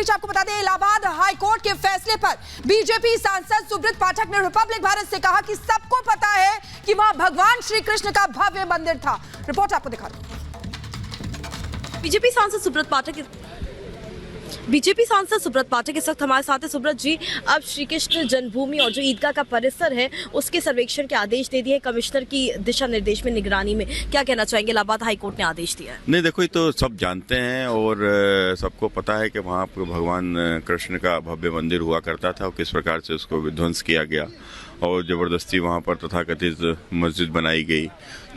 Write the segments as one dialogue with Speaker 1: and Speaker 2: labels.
Speaker 1: बीच आपको बता दें, इलाहाबाद हाई कोर्ट के फैसले पर बीजेपी सांसद सुब्रत पाठक ने रिपब्लिक भारत से कहा कि सबको पता है कि वहां भगवान श्री कृष्ण का भव्य मंदिर था। रिपोर्ट आपको दिखा दूं।
Speaker 2: बीजेपी सांसद सुब्रत पाठक इस वक्त हमारे साथ है। सुब्रत जी, अब श्री कृष्ण जन्मभूमि और जो ईदगाह का परिसर है उसके सर्वेक्षण के आदेश दे दिए कमिश्नर की दिशा निर्देश में निगरानी में, क्या कहना चाहेंगे? इलाहाबाद हाई कोर्ट ने आदेश दिया है।
Speaker 3: नहीं, देखो, ये तो सब जानते हैं और सबको पता है कि वहाँ पर भगवान कृष्ण का भव्य मंदिर हुआ करता था और किस प्रकार से उसको विध्वंस किया गया और ज़बरदस्ती वहाँ पर तथाकथित मस्जिद बनाई गई।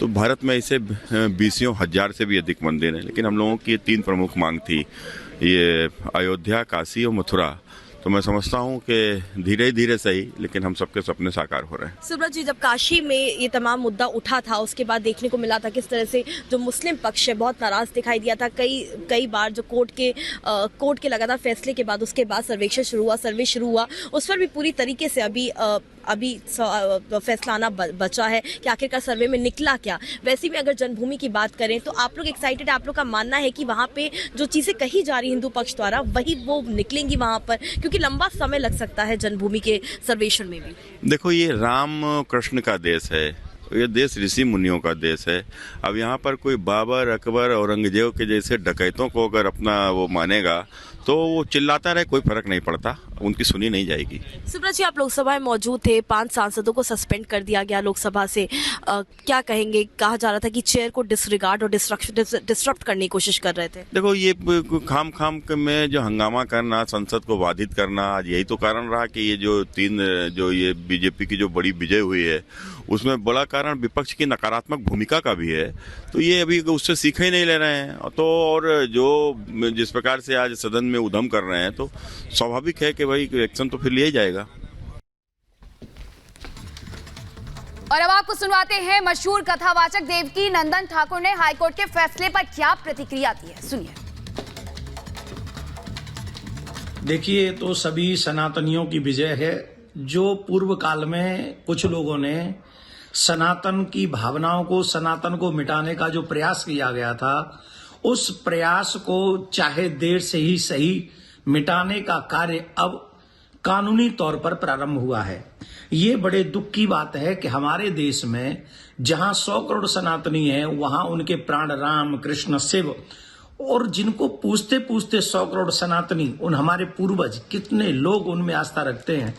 Speaker 3: तो भारत में ऐसे 20,000 से भी अधिक मंदिर हैं, लेकिन हम लोगों की 3 प्रमुख मांग थी, ये अयोध्या, काशी और मथुरा। तो मैं समझता हूँ कि धीरे धीरे सही, लेकिन हम सबके सपने साकार हो रहे हैं।
Speaker 2: सुब्रत जी, जब काशी में ये तमाम मुद्दा उठा था उसके बाद देखने को मिला था किस तरह से जो मुस्लिम पक्ष है बहुत नाराज दिखाई दिया था। कई बार जो कोर्ट के लगातार फैसले के बाद उसके बाद सर्वे शुरू हुआ, उस पर भी पूरी तरीके से अभी फैसला आना बचा है कि आखिरकार सर्वे में निकला क्या। वैसे भी अगर जन्मभूमि की बात करें तो आप लोग एक्साइटेड, आप लोग का मानना है कि वहाँ पे जो चीजें कही जा रही हिंदू पक्ष द्वारा वही वो निकलेंगी वहाँ पर, क्योंकि लंबा समय लग सकता है जन्मभूमि के सर्वेक्षण में भी।
Speaker 3: देखो, ये राम कृष्ण का देश है, ये देश ऋषि मुनियों का देश है। अब यहाँ पर कोई बाबर, अकबर, औरंगजेब के जैसे डकैतों को अगर अपना वो मानेगा तो वो चिल्लाता रहे, कोई फर्क नहीं पड़ता, उनकी सुनी नहीं जाएगी।
Speaker 2: सुब्रत जी, आप लोकसभा में मौजूद थे, 5 सांसदों को सस्पेंड कर दिया गया लोकसभा से, क्या कहेंगे? कहा जा रहा था कि चेयर को डिसरिगार्ड और डिस्टर्ब करने की कोशिश कर रहे थे।
Speaker 3: देखो, ये खाम में जो हंगामा करना, संसद को बाधित करना, आज यही तो कारण रहा कि ये जो ये बीजेपी की जो बड़ी विजय हुई है उसमें बड़ा कारण विपक्ष की नकारात्मक भूमिका का भी है। तो ये अभी उससे सीख ही नहीं ले रहे हैं, तो और जो जिस प्रकार से आज सदन में उधम कर रहे हैं, तो स्वाभाविक है कि भाई एक्शन तो फिर लिया जाएगा।
Speaker 1: और अब आपको सुनवाते हैं मशहूर कथावाचक देवकी नंदन ठाकुर ने हाईकोर्ट के फैसले पर क्या प्रतिक्रिया दी है, सुनिए।
Speaker 4: देखिए, तो सभी सनातनियों की विजय है। जो पूर्व काल में कुछ लोगों ने सनातन की भावनाओं को, सनातन को मिटाने का जो प्रयास किया गया था, उस प्रयास को चाहे देर से ही सही मिटाने का कार्य अब कानूनी तौर पर प्रारंभ हुआ है। ये बड़े दुख की बात है कि हमारे देश में जहां 100 करोड़ सनातनी हैं, वहां उनके प्राण राम, कृष्ण, शिव, और जिनको पूछते पूछते 100 करोड़ सनातनी, उन हमारे पूर्वज कितने लोग उनमें आस्था रखते हैं,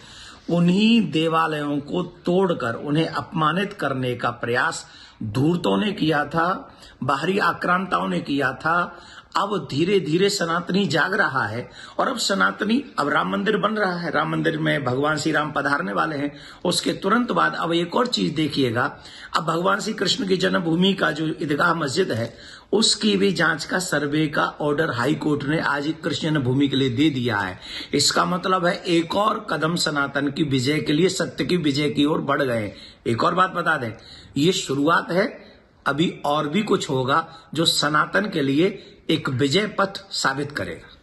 Speaker 4: उन्हीं देवालयों को तोड़कर उन्हें अपमानित करने का प्रयास धूर्तों ने किया था, बाहरी आक्रांताओं ने किया था। अब धीरे धीरे सनातनी जाग रहा है और अब राम मंदिर बन रहा है, राम मंदिर में भगवान श्री राम पधारने वाले हैं। उसके तुरंत बाद अब एक और चीज देखिएगा, अब भगवान श्री कृष्ण की जन्मभूमि का जो ईदगाह मस्जिद है उसकी भी जांच का सर्वे का ऑर्डर हाई कोर्ट ने आज कृष्ण जन्मभूमि के लिए दे दिया है। इसका मतलब है एक और कदम सनातन की विजय के लिए, सत्य की विजय की ओर बढ़ गए। एक और बात बता दें, ये शुरुआत है, अभी और भी कुछ होगा जो सनातन के लिए एक विजय पथ साबित करेगा।